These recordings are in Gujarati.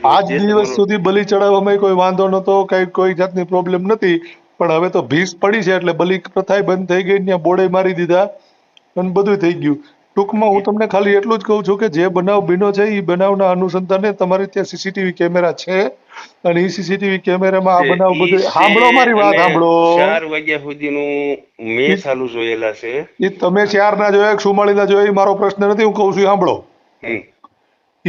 આજ જે દિવસ તમારો સુધી બલિ ચડાવવામાં કોઈ વાંધો નતો, કોઈ જાતની પ્રોબ્લેમ નથી, પણ હવે તો ભીસ પડી છે એટલે બલિ પ્રથા બંધ થઈ ગઈ, ત્યાં બોર્ડે મારી દીધા અને બધું થઈ ગયું. ટૂંકમાં હું તમને ખાલી એટલું જ કહું છું કે જે બનાવ બન્યો છે એ બનાવના અનુસંધાને તમારે ત્યાં સીસીટીવી કેમેરા છે અને એ સીસીટીવી કેમેરામાં આ છે બનાવ ઈ બધું છે સાંભળો, મારી વાત અને સાંભળો. 4 વાગ્યા સુધીનું મેં ચાલુ જોયેલા છે. એ તમે 4 ના જોયા, 44 ના જોયા, એ મારો પ્રશ્ન નથી. હું કહું છું એ સાંભળો. હમ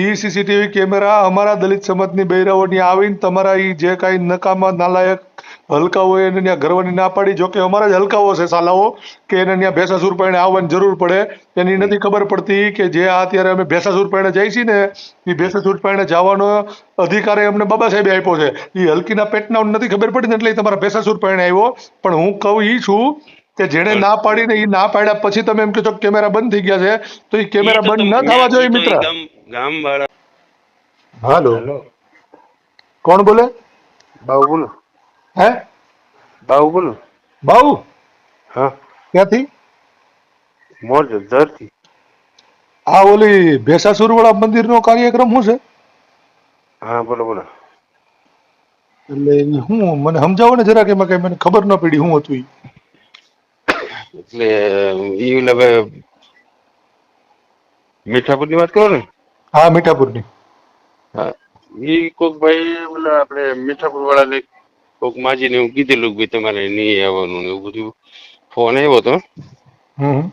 ઈ સીસીટીવી કેમેરા અમારા દલિત સમાજની બૈરાઓની આવીને તમારા ઈ જે કાંઈ નકામા નાલાયક હલકા હોય એને ત્યાં ઘરવાની ના પાડી. જોકે અમારા જ હલકાઓ છે સાલાઓ કે એને ત્યાં ભેસાસુર પાણે આવવાની જરૂર પડે, એની હમ નથી ખબર પડતી કે જે અત્યારે અમે ભેસાસુર પાણે જઈએ છીએ ને એ ભેસાસુર પાણે જવાનો અધિકાર અમને બાબા સાહેબે આપ્યો છે. એ હલકીના પેટના નથી ખબર પડી ને એટલે ઈ તમારા ભેસાસુર પાણે આવ્યો. પણ હું કહું ઈ છું કે જેણે પણ ના પાડીને એ ના પાડ્યા પછી તમે એમ કહો છો કેમેરા બંધ થઈ ગયા છે, તો એ ઈ કેમેરા તો બંધ તમ ન થવા ન્યા ઈ જોઈએ તો મિત્ર. ઈ ગામ વાળા. હાલો, હાલો, કોણ બોલે? બાબુ બોલો. હે બાબુ બોલો. બાઉ? હા, ક્યાંથી? મોજ ધરથી. આ ઓલી ભેસાસુર વાળા મંદિરનો કાર્યક્રમ શું છે? હા, બોલો બોલો. એટલે ઈ હું મને સમજાવો ને જરા, કે એમાં કઈ મને ખબર ન પડી શું હતું ઈ. એટલે ઈ હવે મીઠાપુરની વાત કરો ને? હા, મીઠાપુરની. હા, ઈ કોક ભાઈ ઓલા આપણે મીઠાપુર વાળાને કોક માજીને એવું કીધેલું કે તમારે નહીં આવવાનું ને એવું બધું ફોન આવ્યો હતો. હમ.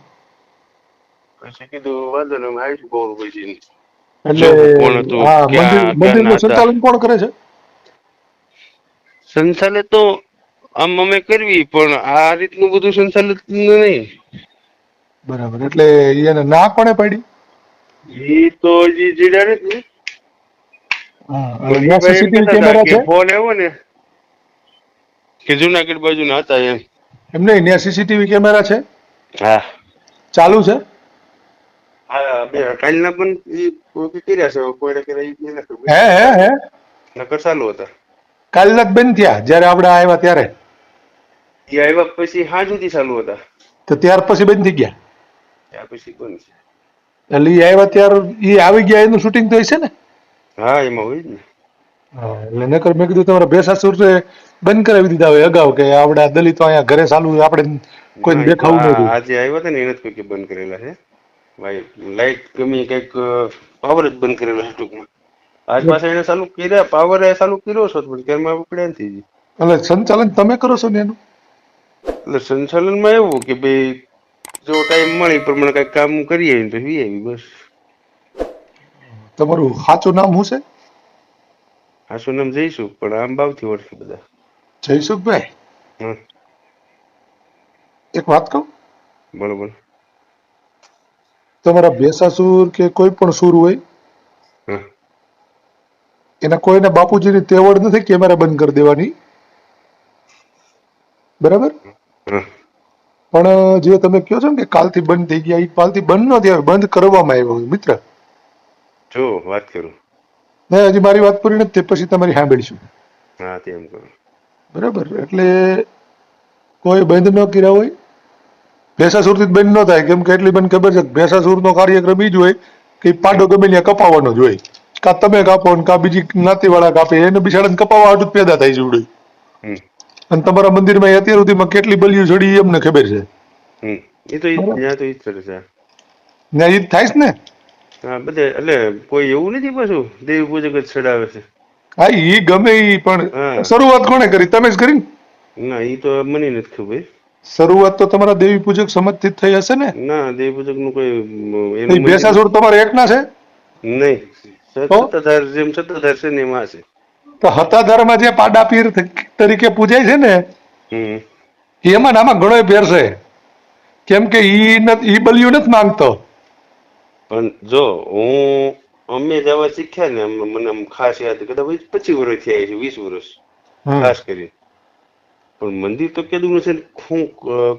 પછી કીધું વાંધો નહીં, અમે આવીશું બપોર પછી. એટલે જોવું કોણ હતું, આ ક્યાં ક્યાં મંદિરનું ના હતા. સંચાલન કોણ કરે છે? સંચાલિત તો આમ અમે કરવી, પણ આ રીતનું બધું સંચાલિત નહીં. બરાબર, એટલે એને ના કોણે પાડી? ઈ તો હજી જીડ્યા નથી. હા, અને પણ ઈ ત્યાં ભાઈ એમ સીસીટીવી કહેતા હતા કેમેરા કે છે? ફોન આવ્યો ને કે જુનાગઢ બાજુના હતા એમ. એમ નહીં, ત્યાં સીસીટીવી કેમેરા છે? હા. ચાલુ છે? હા, બે કાલના પણ ઈ કોઈ કર્યા છે, કોઈને કર્યા ઈ નથી ખબર. હે હે હે નકર ચાલુ હતા. કાલના જ બંધ થયા જ્યારે આપણે આવ્યા ત્યારે? ઈ આવ્યા પછી સાંજ સુધી ચાલુ હતા. તો ત્યાર પછી બંધ થઈ ગયા? ત્યાર પછી બંધ છે. એટલે ઈ આવ્યા ત્યારે ઈ આવી ગયા એનું શૂટિંગ તો હશે ને? હા, એમાં હોય જ ને. હા, એટલે નકર મેં કીધું તમારા ભેસાસુરને બંધ કરાવી દીધા હોય અગાઉ, કે આપણે આ દલિતો અહીંયા ઘરે ચાલુ આપણે ના, કોઈને એ તો દેખાવું ન જોઈએ. આજે આવ્યા હતા ને એને જ કોઈ બંધ કરેલા છે. ભાઈ લાઈટ ગમી કંઈક પાવર જ બંધ કરેલો છે ટૂંકમાં. આજ એટલે પાછા એને ચાલુ કર્યા, પાવર એ ચાલુ કર્યો છે પણ ઘરમાં ઉપડ્યા નથી હજી. એટલે સંચાલન તમે કરો છો ને એનું? એટલે સંચાલનમાં એવું કે ભાઈ જો ટાઈમ મળે એ પ્રમાણે કઈક કામ કરીએ તો વી આવી બસ. તમારું સાચું નામ શું છે? હાસુ નામ જઈશું, પણ આમ ભાવથી ઓળખે બધા. જયસુખભાઈ, હા, એક વાત કહું? બરોબર. તમારા ભેસાસુર કે કોઈ પણ સુર હોય, હા, એના કોઈને બાપુજીની તેવડ નથી કેમેરા બંધ કરી દેવાની, બરાબર? હા. પણ જે તમે કહો છો ને કે કાલથી બંધ થઈ ગયા, એ કાલથી બંધ ન થયા, બંધ કરવામાં આવ્યો મિત્ર. જો વાત કરું. નહીં, હજી મારી વાત પૂરી નથી થઈ, પછી તમારી સાંભળીશું. હા, તેમ કરું. બરાબર, એટલે કોઈ બંધ ન કર્યા હોય, ભેસાસુરથી જ બંધ ન થાય, કેમ કે એટલી મને ખબર છે કે ભેસાસુરનો કાર્યક્રમ ઈ જ હોય કે પાડો ગમે ત્યાં કપાવવાનો જ હોય. કાં તમે હમ કાપો ને કાં બીજી જ્ઞાતિવાળા કાપે, એને બિચારાને કપાવવા હાટુ જ પેદા થાય છે ઉડે. હમ અને તમારા મંદિરમાં અત્યાર સુધીમાં કેટલી બલિઓ ચડી એ અમને ખબર છે. હમ એ તો બરાબર, ત્યાં તો ઈ જ કરે છે. ને ઈ જ થાય છે ને? હા, બધે એટલે કોઈ એવું નથી પાછું દેવી પૂજક જ ચડાવે છે. હા, ઈ ગમે ઈ, પણ હા, શરૂઆત કોણે કરી? તમે જ કરી ને? ના ઈ તો મને નથી ખબર. શરૂઆત તો તમારા દેવી પૂજક સમાજથી જ થઈ હશે ને? ના, દેવી પૂજક નું કોઈ એ એનું મંદિર ભેસાસુર તમારા એકના છે? નહીં. તો સત્તાધાર જેમ સત્તાધાર છે ને એમાં છે. તો હતાધારમાં જે પાડા પીર તરીકે પૂજાય છે ને, હમ એમાં ને આમાં ઘણોય ફેર છે. કેમ કે ઈ બલિયું નથી માંગતો. પણ જો હું અમે જવા શીખ્યા ને મને ખાસ યાદ કદાચ 25 વર્ષ થયા છે, 20 વર્ષ હમ ખાસ કરી. પણ મંદિર તો કેદું છે, હું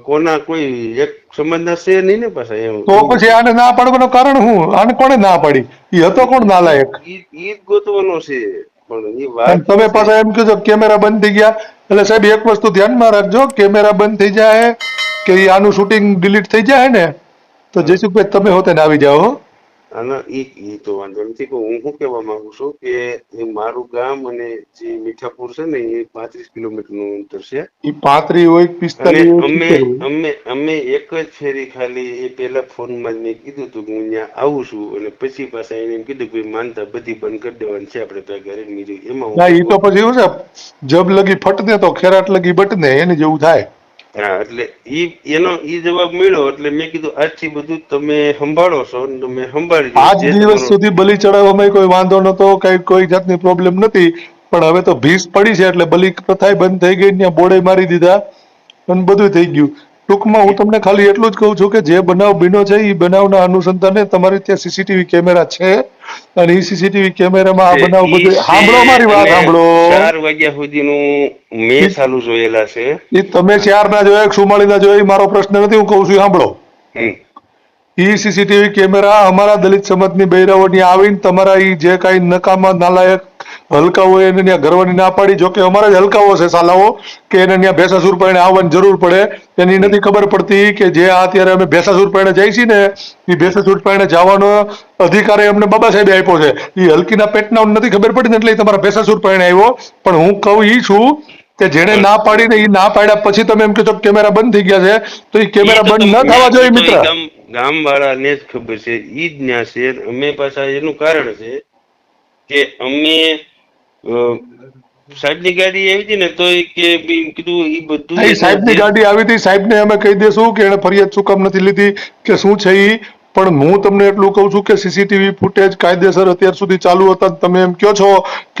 કોના કોઈ એક સમાજના છે નહીં ને પાછા તો એવું પછી છે. આને ના પાડવાનું કારણ શું? આને કોણે ના પાડી? ઈ હતો કોણ નાલાયક? ઈ જ ગોતવાનો છે, પણ એ અને વાત શું તમે છે. પાછા એમ કહો છો કેમેરા બંધ થઈ ગયા. એટલે સાહેબ એક વસ્તુ ધ્યાનમાં રાખજો, કેમેરા બંધ થઈ જાય કે આનું શૂટિંગ ડિલીટ થઈ જાય ને, તો હા જયસુખભાઈ તમે હોતે ને આવી જાઓ. આના ઈ તો વાંધો નથી પણ હું શું કહેવા માંગુ છું કે એ મારું ગામ અને જે મીઠાપુર છે ને એ 35 કિલોમીટરનું અંતર છે. ઈ 35 હોય કે અને 45 હોય કે અમે 70 હોય. અમે અમે એક જ ફેરી ખાલી એ પેલા ફોનમાં જ મેં કીધું હતું કે હું ત્યાં આવું છું અને પછી પાછા એને એમ કીધું કે ભાઈ માનતા બધી બંધ કરી દેવાની છે આપણે ત્યાં ઘરે બીજું એમાં હું ના ઈ કશું તો વાંધો પછી એવું છે, જબ લગી ફટને તો ખેરાટ લગી બટને, એની જેવું થાય. હા એટલે એનો જવાબ મળ્યો એટલે મેં કીધું આજથી બધું તમે સંભાળો છો ને તમે સંભાળી દો આજ જે દિવસ તમારો. સુધી બલી ચડાવવામાં કોઈ વાંધો નતો, કોઈ જાતની પ્રોબ્લેમ નથી, પણ હવે તો ભીસ પડી છે એટલે બલી પ્રથા બંધ થઈ ગઈ, ત્યાં બોડે મારી દીધા અને બધું થઈ ગયું. ટૂંકમાં હું તમને ખાલી એટલું જ કહું છું કે જે બનાવ બીનો છે એ બનાવના અનુસંધાને તમારે ત્યાં સીસીટીવી કેમેરા છે અને એ સીસીટીવી કેમેરામાં આ છે બનાવ ઈ બધું છે સાંભળો, મારી વાત અને સાંભળો. 4 વાગ્યા સુધીનું મેં ચાલુ જોયેલા છે. એ તમે 4 ના જોયા 44 ના જોયા એ મારો પ્રશ્ન નથી, હું કહું છું એ સાંભળો. હમ ઈ સીસીટીવી કેમેરા અમારા દલિત સમાજની બૈરાઓ ત્યાં આવીને તમારા ઈ જે કાંઈ નકામા નાલાયક હલકાઓ એને ત્યાં ગરવાની ના પાડી. જોકે અમારા જ હલકાઓ છે સાલાઓ કે એને ત્યાં ભેસાસુર પાણે આવવાની જરૂર પડે, એની હમ નથી ખબર પડતી કે જે અત્યારે અમે ભેસાસુર પાણે જાય છીએ ને એ હમ ભેસાસુર પાણે જવાનો અધિકાર અમને બાબા સાહેબે આપ્યો છે. એ હલકીના પેટના નથી ખબર પડી ને એટલે ઈ તમારા ભેસાસુર પાણે આવ્યો. પણ હું કહું ઈ છું કે જેને પણ ના પાડીને એ ના પાડ્યા પછી તમે એમ કહો છો કે કેમેરા બંધ થઈ ગયા છે, તો એ કેમેરા બંધ ન થવા જોઈએ મિત્ર. ગામ વાળાને જ ખબર છે, ઈ જ ન્યા છે. અમે પાછા એનું કારણ છે કે અમે સાહેબની ગાડી આવી હતી ને તો કે કીધું ઈ બધું એ એનું સાહેબની જે. ગાડી આવી હતી, સાહેબને અમે કહી દેશું કે એને ફરિયાદ શું કામ નથી લીધી કે શું છે ઈ. પણ હું તમને એટલું કહું છું કે સીસીટીવી ફૂટેજ કાયદેસર અત્યાર સુધી ચાલુ હતા, તમે એમ કહો છો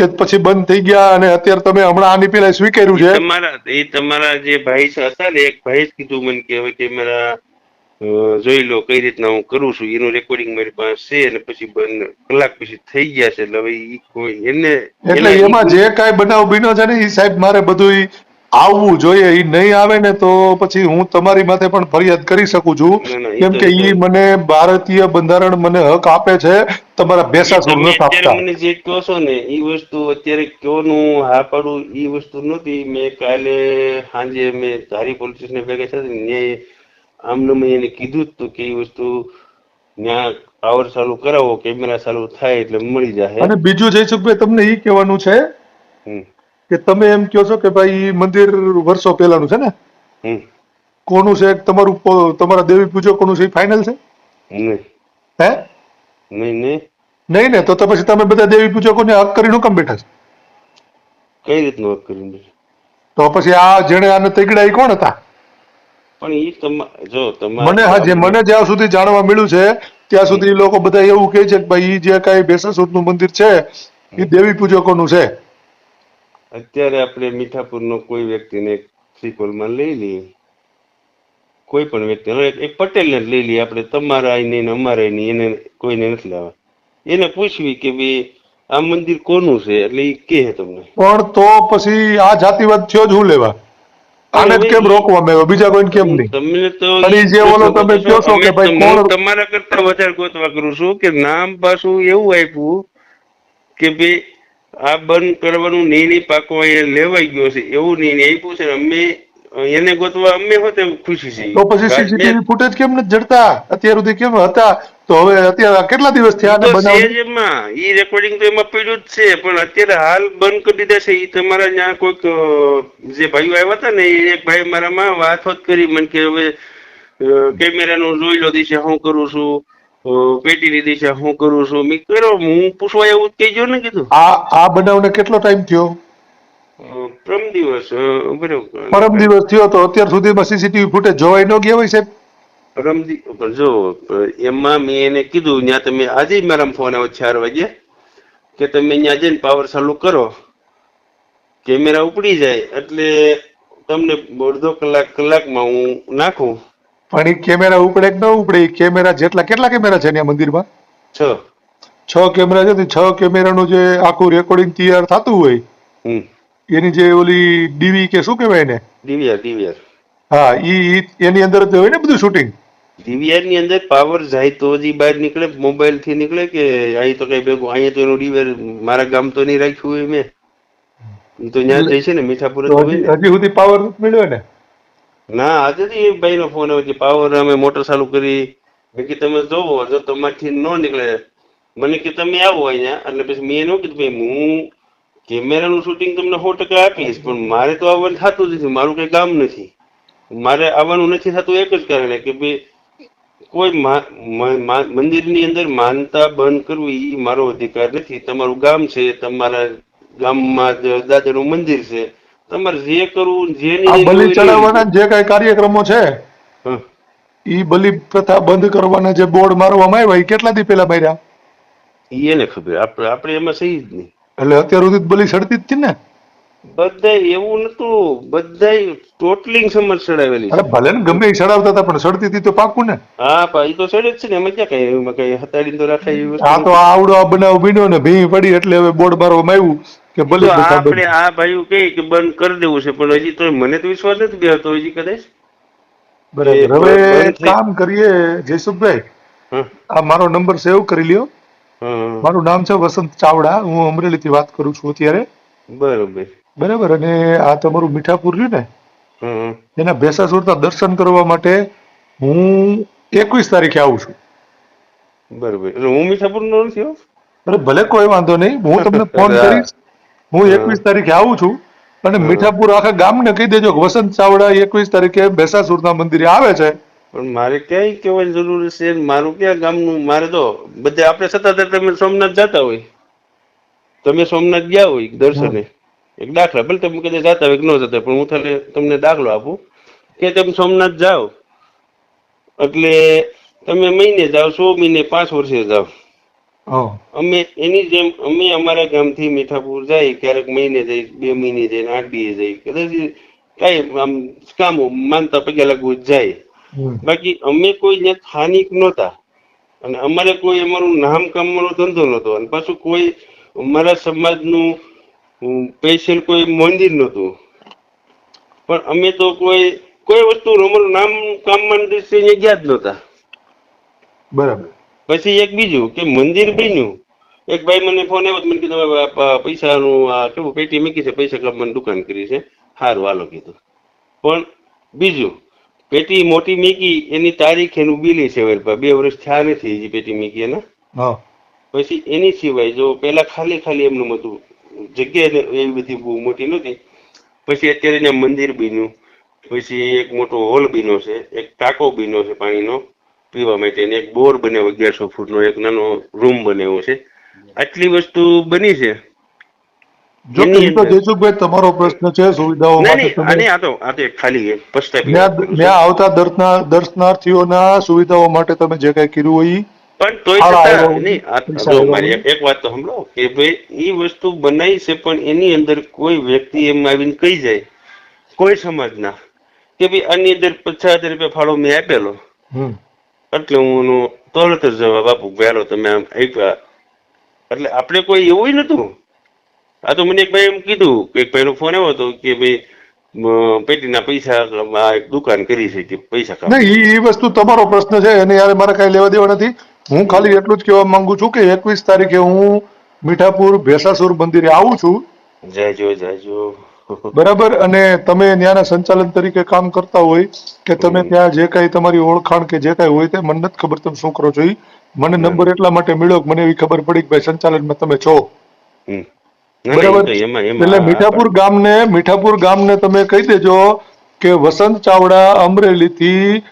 કે પછી બંધ થઈ ગયા અને અત્યારે તમે હમણાં આની પેલા સ્વીકાર્યું છે. એ તમારા જે ભાઈ હતા ને, એક ભાઈ જ કીધું મને કે હવે કેમેરા જોઈ લો કઈ રીતના હું કરું છું, એનું રેકોર્ડિંગ મારી પાસે છે અને પછી બંધ કલાક પછી થઈ ગયા છે. એટલે હવે ઈ કોઈ એને એટલે એના ઈ એમાં જે કાંઈ બનાવ બન્યો છે ને એ સાહેબ મારે બધું આવવું જોઈએ. એ નહીં આવે ને તો પછી હું તમારી માથે પણ ફરિયાદ કરી શકું છું, ના ના કેમ કે ઈ મને ભારતીય બંધારણ મને હક આપે છે, તમારા ભેસાસુર તમે નથી અત્યારે આપતા. મને જે કહો છો ને એ વસ્તુ અત્યારે કયોનું હા પાડું એ વસ્તુ નથી. મેં કાલે સાંજે મેં ધારી પોલીસ સ્ટેશન ભેગા થયા ને આમને મેં એને કીધું જ તું કે એ વસ્તુ ત્યાં પાવર ચાલુ કરાવો, કેમેરા ચાલુ થાય એટલે મળી જાય. અને બીજું જયસુખભાઈ તમને એ કહેવાનું છે હમ કે તમે એમ કહો છો કે ભાઈ ઈ મંદિર વર્ષો પહેલાનું છે ને, હમ કોનું છે તમારું, તમારા દેવી પૂજકોનું છે, ફાઇનલ છે? નહીં હે? નહીં નહીં. નહીં ને? તો પછી તમે બધા દેવી પૂજકોને હક કરીને હું કેમ બેઠા છો? કઈ રીતનું હક કરીને? તો પછી આ જેણે આને તગડા એ કોણ હતા? પણ એ જો મને તમારા જે મને જ્યાં સુધી જાણવા મળ્યું છે ત્યાં હમ સુધી એ લોકો બધા એવું કહે છે કે ભાઈ ઈ જે કાંઈ ભેસાસુરનું મંદિર છે એ હમ દેવી પૂજકોનું છે. અત્યારે આપણે મીઠાપુરનો કોઈ વ્યક્તિને શ્રીકોલમાં લઈ લઈએ, કોઈ પણ વ્યક્તિ, હવે એક પટેલને જ લઈ લઈએ આપણે, તમારા નહીં ને અમારા નહીં, એને કોઈને નથી લેવા. એને પૂછવી કે ભાઈ આ મંદિર કોનું છે એટલે એ કહે તમને. પણ તો પછી આ જાતિવાદ થયો જ હું લેવા? પણ આને જ હવે કેમ ઈ રોકવામાં આવ્યો, બીજા કોઈને કેમ નહીં? તમને તો અને ઈ ઈ જે પ્રશ્ન ઓલો તમે પૂછો છો. કહો છો કે ભાઈ હું કોણ, તમારા કરતા વધારે ગોતવા કરું છું કે નામ પાછું એવું આપ્યું કે ભાઈ આ બંધ કરવાનું નિર્ણય પાકો અહીંયા લેવાઈ ગયો છે એવું નિર્ણય આપ્યું છે. અમે એને ગોતવા અમે હોતે ખુશી તો પછી છીએ. સીસીટીવી ફૂટેજ કેમ નથી જડતા? અત્યાર સુધી કેમ હતા? તો હવે અત્યારે કેટલા દિવસ થયા ઈ આને તો છે બનાવને? જ એમાં, ઈ રેકોર્ડિંગ તો એમાં પડ્યું જ છે. પણ અત્યારે હાલ બંધ કરી દીધા છે. ઈ તમારા ત્યાં કોઈક જે ભાઈઓ આવ્યા હતા ને, એ એક ભાઈ મારામાં વાત હોત કરી મને કે હવે કેમેરાનું જોઈ લો દિશા હું કરું છું, પેટીની દિશા હું કરું છું. મેં કર્યો, હું પૂછવા એવું કહેજો ને કીધું. આ બનાવને કેટલો ટાઈમ થયો? પ્રમ દિવસ બરોબર. પરમ દિવસ થયો તો અત્યાર સુધીમાં સીસીટીવી ફૂટેજ જોવાઈ ન ગયા હોય સાહેબ? જો એમાં મેં એને કીધું, ત્યાં તમે આજે મારા ફોન આવ્યો 4 વાગે કે તમે ત્યાં જઈને પાવર ચાલુ કરો, કેમેરા ઉપડી જાય એટલે તમને અડધો કલાકમાં હું નાખું. પણ એ કેમેરા ઉપડે કે ન ઉપડે? એ કેમેરા કેટલા કેમેરા છે ત્યાં મંદિરમાં? 6. 6 કેમેરા છે. 6 કેમેરાનું જે આખું રેકોર્ડિંગ તૈયાર થતું હોય હમ એની જે ઓલી ડીવી કે શું કહેવાય ને, ડીવીઆર હા, ઈ એની અંદર જ હોય ને બધું શૂટિંગ? ડીવીઆર ની અંદર પાવર જાય તો જ બહાર નીકળે, મોબાઈલ થી નીકળે કે અહીં તો કઈ ભેગું અહીંયા તો એનું ડીવીઆર મારા ગામ તો નહીં રાખ્યું હોય મેં. એ તો ત્યાં જ છે ને, મીઠાપુર જ તો હોય ને. હજી સુધી પાવર નથી મળ્યો ને? ના, આજે ભાઈ નો ફોન આવ્યો કે પાવર અમે મોટર ચાલુ કરી, મેં કીધું તમે જોવો, જો તમારથી ન નીકળે મને કે તમે આવો અહીંયા. એટલે પછી મેં એનું કીધું ભાઈ હું કેમેરાનું શૂટિંગ તમને 100% આપીશ, પણ મારે તો આવવાનું થતું જ નથી. મારું કઈ કામ નથી, મારે આવવાનું નથી થતું એક જ કારણે કે ભાઈ કોઈ મંદિરની અંદર માનતા બંધ કરવી એ મારો અધિકાર નથી. તમારું ગામ છે, તમારા ગામમાં દાદાનું મંદિર છે, તમારે જે કરવું આ જેની બલિ લેવું એ લઈ ચડાવવાના લીધું. જે કઈ કાર્યક્રમો છે હા, ઈ બલિ પ્રથા બંધ કરવાના જે બોર્ડ મારવામાં આવ્યા એ કેટલા દી પહેલા માર્યા? ઈ એને ખબર, આપણે એમાં સહી જ નહીં. એટલે અત્યાર સુધી બલિ ચડતી જ હતી ને? બધાય એવું નતું, બધાય ટોટલિંગ સમજ ચડાવેલી અરે છે. ભલે ને ગમે એ ચડાવતા હતા પણ ચડતી હતી તો પાકું ને. હા ભાઈ, તો ચડે જ છે ને. એમાં ક્યાં કઈ એમાં કઈ હતાડીને તો રાખાય એવી વસ્તુ આ તો નથી. આવડો આ બનાવ બન્યો ને ભીં પડી એટલે હવે બોર્ડ મારવામાં આવ્યું કે એ તો બલિ પ્રથા આપણે બંધ. આ ભાઈ કહે કે બંધ કરી દેવું છે, પણ હજી તો મને તો વિશ્વાસ નથી બેસતો હજી કદાચ કે બરાબર. હવે બંધ થઈ. કામ કરીએ જયસુખભાઈ, હા, આ મારો નંબર સેવ કરી લ્યો. હા, મારું નામ છે વસંત ચાવડા, હું અમરેલીથી વાત કરું છું અત્યારે. બરોબર. બરાબર. અને આ તમારું મીઠાપુર રહ્યું ને, હા, એના ભેસાસુરના દર્શન કરવા માટે હું 21 તારીખે આવું છું. બરોબર. એટલે હું મીઠાપુર નો નથી હો. અરે ભલે કોઈ વાંધો નહીં, હું તમને ફોન અરે કરીશ. હું હા, 21 તારીખે આવું છું. અને હા. મીઠાપુર આખા ગામને કહી દેજો કે વસંત ચાવડા 21 તારીખે ભેસાસુરના મંદિરે આવે છે. પણ મારે ક્યાંય કહેવાની જરૂર છે? મારું ક્યાં ગામનું? મારે તો બધે આપણે સત્તાધાર, તમે સોમનાથ જતા હોય, તમે સોમનાથ ગયા હોય હમ. દર્શને, એક દાખલા, ભલે તમે કદાચ જતા હોય કે ન જતા હોય, પણ હું તમને દાખલો આપું કે તમે સોમનાથ જાઓ એટલે તમે મહિને જાઓ, 100 મહિને, 5 વર્ષે જાઓ. હા. અમે એની જેમ અમે અમારા ગામથી મીઠાપુર જાય, ક્યારેક મહિને જાય, 2 મહિને જાય, 8 દીએ જાય, કદાચ કઈ આમ કામો માનતા પગે લાગવું જાય. હમ. બાકી અમે કોઈ ત્યાં સ્થાનિક નહોતા, અને અમારે કોઈ અમારું નામ કમાવાનો ધંધો નહોતો, અને પાછું કોઈ અમારા સમાજનું સ્પેશિયલ કોઈ મંદિર નહોતું. પણ અમે તો કોઈ વસ્તુ અમારું નામ કામમાં દ્રષ્ટિએ ગયા જ નહોતા. બરાબર. પછી એક બીજું કે મંદિર બન્યું, એક ભાઈ મને ફોન આવ્યો, મને કીધું પૈસાનું આ કેવું પેટી મૂકી છે, પૈસા કમાવાની દુકાન કરી છે, સારું હાલો કીધું. પણ બીજું, પેટી મોટી મીકી, એની તારીખ, એનું બિલ છે, 2 વર્ષ થયા નથી હજી પેટી મીકી એના. હા. પછી એની સિવાય જો પેલા ખાલી એમનું હતું, જગ્યા એવી બધી બહુ મોટી નહોતી. પછી અત્યારે ત્યાં મંદિર બન્યું, પછી એક મોટો હોલ બન્યો છે, એક ટાંકો બન્યો છે પાણીનો પીવા માટે, એક બોર બનાવ્યો 1100 ફૂટનો, એક નાનો રૂમ બનાવ્યો છે. આટલી વસ્તુ બની છે. જો કે એની ઈ તો અંદર જયસુખભાઈ તમારો પ્રશ્ન છે, સુવિધાઓ માટે નહીં, તમે આ તો એક ખાલી એક પ્રસ્તાપિક વાત કરું ત્યાં છું. આવતા દર્શનાર્થીઓના સુવિધાઓ માટે તમે જે કઈ કર્યું હોય ઈ પણ તોય સારા છતાં આવ્યા નહીં, પૈસા જો આવ્યા મારી હોય. એક વાત તો સાંભળો કે ભાઈ એ વસ્તુ બનાવી છે, પણ એની અંદર કોઈ વ્યક્તિ એમ આવીને કહી જાય કોઈ સમાજના કે ભાઈ આની અંદર 50,000 રૂપિયા ફાળો મેં આપેલો, હમ. એટલે હું એનો તરત જ જવાબ આપું કે હાલો તમે આમ આપ્યા. એટલે આપણે કોઈ એવું નતું. આ તો મને એક ભાઈ એમ કીધું કે એક ભાઈનો ફોન આવ્યો હતો કે ભાઈ પેટીના પૈસા આ એક દુકાન કરી છે કે પૈસા નહીં, કાપવાના. ઈ વસ્તુ તમારો પ્રશ્ન છે, એને યાર મારે કઈ લેવા દેવા નથી. હું ખાલી હમ. એટલું જ કહેવા માંગુ છું કે 21 તારીખે હું મીઠાપુર ભેસાસુર મંદિરે આવું છું. જાજો જાજો. બરાબર. અને તમે ત્યાંના સંચાલન તરીકે કામ કરતા હોય કે તમે હમ. ત્યાં જે કઈ તમારી ઓળખાણ કે જે કઈ હોય તે મને નથી ખબર તમે શું કરો છો. ઈ મને ના નંબર ના. એટલા માટે મળ્યો કે મને એવી ખબર પડી કે ભાઈ સંચાલનમાં તમે છો. હમ. ના ના, એ બરાબર. તો એમાં એટલે આ પણ મીઠાપુર ગામને તમે કહી દેજો કે વસંત ચાવડા અમરેલીથી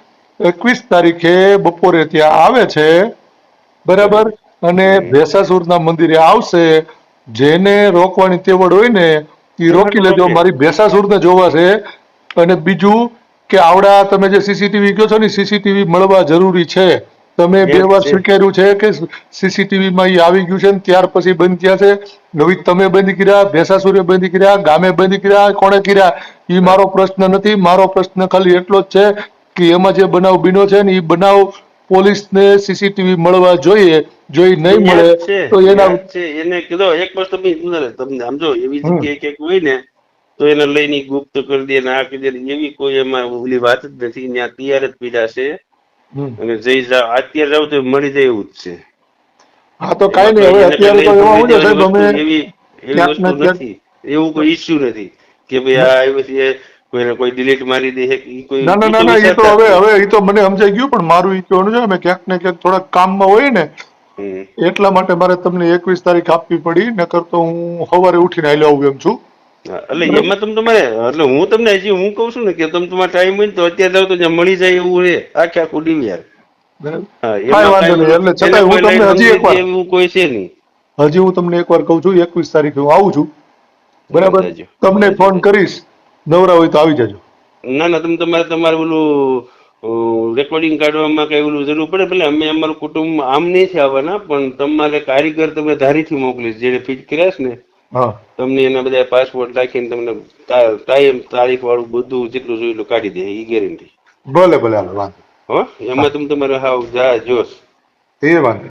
21 તારીખે બપોરે ત્યાં આવે છે. બરાબર. બરોબર. અને હમ. ભેસાસુરના મંદિરે આવશે. જેને રોકવાની તેવડ હોય ને એ એમાં રોકી તો લેજો. રોકે. મારી ભેસાસુરને જોવા છે. અને બીજું કે આવડા તમે જે સીસીટીવી કહો છો ને, સીસીટીવી મળવા જરૂરી છે. તમે 2 ત્યાં વાર જ છે. સ્વીકાર્યું છે કે સીસીટીવી માં ઈ આવી ગયું છે ને ત્યાર પછી બંધ થયા છે. નવી તમે બંધ કર્યા, ભેસાસુરે બંધ કર્યા, ગામે બંધ કર્યા, કોણે કર્યા ઈ હા. મારો પ્રશ્ન નથી. મારો પ્રશ્ન ખાલી એટલો જ છે કે એમાં જે બનાવ બન્યો છે ને એ બનાવ પોલીસને સીસીટીવી મળવા જોઈએ. જો ઈ નહીં ન્યા મળે જ છે, તો એના ન્યા જ છે. એને કીધો એક વસ્તુ તમને આમ જો એવી હમ જગ્યાએ ક્યાંક હોય ને તો એને લઈને ગુપ્ત કરી દે ને આ કરી દે, એવી કોઈ એમાં ઓલી વાત જ નથી. ત્યાં તૈયાર જ પીડા છે. હમ. અને જઈ જાવ અત્યારે જાવ તો મળી જાય એવું જ છે. હા તો એમાં કાંઈ નહીં. કઈ હવે એને કઈ અત્યારે તો લઈને એમાં ભૂગવી હું છે દેવાની સાહેબ, વસ્તુ અમે એવી ક્યાંક વસ્તુ ને ક્યાંક નથી. એવું કોઈ ઈસ્યુ નથી કે ભાઈ આ આવ્યું છે કોઈને કોઈ ડિલીટ મારી દે છે કે ઈ કોઈ ના ના ઈ ના તો ના એ તો વિચારતા જ હવે એ તો મને સમજાઈ ગયું, પણ મારું એ કહેવાનું છે અમે ક્યાંક ને ક્યાંક થોડાક કામમાં હોય ને હમ. એટલા માટે મારે તમને 21 તારીખ આપવી પડી, નકર તો હું સવારે ઉઠીને હાલ્યો આવું એમ છું. હા, એટલે બરાબર. એમાં તમે તમારે એટલે હું તમને હજી હું કહું છું ને કે તમે તમારે ટાઈમ હોય ને તો અત્યારે જાવ તો જ્યાં મળી જાય એવું છે આખે આખું ડીવીઆર. બરાબર. હા, કાંઈ એમાં વાંધો કાંઈ નહીં. ઓલું એટલે એને છતાંય હું કોઈ લાઈન તમને હજી સમજી દે એકવાર એવું કોઈ છે નહીં. કહું છું 21 તારીખે હું આવું છું. બરાબર. જાજો તમને જાજો ફોન જાજો. કરીશ, નવરા હોય તો આવી જજો. ના ના તમે તમારે ઓલું રેકોર્ડિંગ કાઢવામાં કઈ ઓલું જરૂર પડે ભલે અમે અમારું કુટુંબ આમ નહીં છે આવવાના, પણ તમારે કારીગર તમે ધારીથી મોકલીશ જેને ફિટ કર્યા છે ને હા તમને એના બધા પાસપોર્ટ રાખીને તમને ટાઈમ તારીખ વાળું બધું જેટલું જોયું એટલું કાઢી દે એ ગેરંટી. ભલે ભલે હાલો વાંધો. હો એમાં તમે તમારે હાવ જા જોશ. એ વાંધો.